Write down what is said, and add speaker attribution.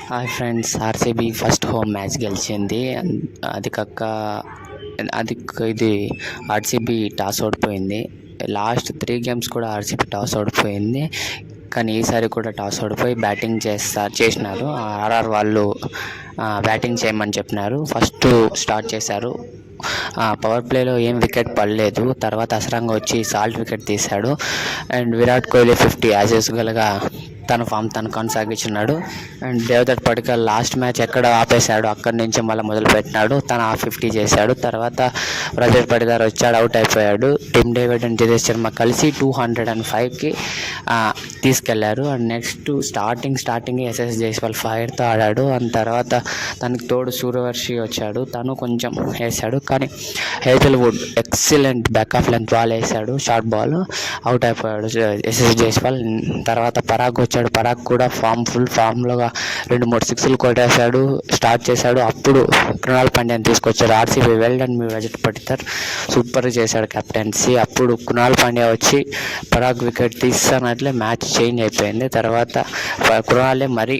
Speaker 1: Hi friends, RCB first home match గెలిచింది. అది కాక ఇది ఆర్సీబీ టాస్ ఓడిపోయింది. లాస్ట్ 3 గేమ్స్ కూడా ఆర్సీబీ టాస్ ఓడిపోయింది. కానీ ఈసారి కూడా టాస్ ఓడిపోయి బ్యాటింగ్ చేసినారు. ఆర్ఆర్ వాళ్ళు బ్యాటింగ్ చేయమని చెప్పినారు. ఫస్ట్ స్టార్ట్ చేశారు. పవర్ ప్లేలో ఏం వికెట్ పడలేదు. తర్వాత అసరంగా వచ్చి సాల్ట్ వికెట్ తీశాడు. అండ్ విరాట్ కోహ్లీ 50 యాజ్ యూజువల్గా తన ఫామ్ తను కొనసాగించున్నాడు. And Devdutt Padikkal last match ఎక్కడ ఆపేశాడు అక్కడి నుంచి మళ్ళీ మొదలుపెట్టినాడు. తను 50 చేశాడు. తర్వాత రజత్ పడిదార్ వచ్చాడు, అవుట్ అయిపోయాడు. Tim David and Jitesh Sharma కలిసి 205కి తీసుకెళ్లారు. అండ్ నెక్స్ట్ స్టార్టింగ్ ఎస్ఎస్ జైస్వాల్ ఫైర్తో ఆడాడు. అండ్ తర్వాత తనకి తోడు సూర్యవర్షి వచ్చాడు, తను కొంచెం వేశాడు. కానీ Hazlewood excellent back of length ball వేశాడు, షార్ట్ బాల్, అవుట్ అయిపోయాడు ఎస్ఎస్ జైస్వాల్. తర్వాత పరాగ్ వచ్చాడు. పరాగ్ కూడా ఫుల్ ఫామ్లో 2-3 సిక్స్లు కొట్టేశాడు, స్టార్ట్ చేశాడు. అప్పుడు కృణాల్ పాండ్యాని తీసుకొచ్చాడు. ఆర్సీబీ వెల్ డన్ మీ రజత్ పడిదార్, సూపర్ చేశాడు కెప్టెన్సీ. అప్పుడు కృణాల్ పాండ్యా వచ్చి పరాగ్ వికెట్ తీస్తున్నట్లే మ్యాచ్ చేంజ్ అయిపోయింది. తర్వాత కృణాలే మరి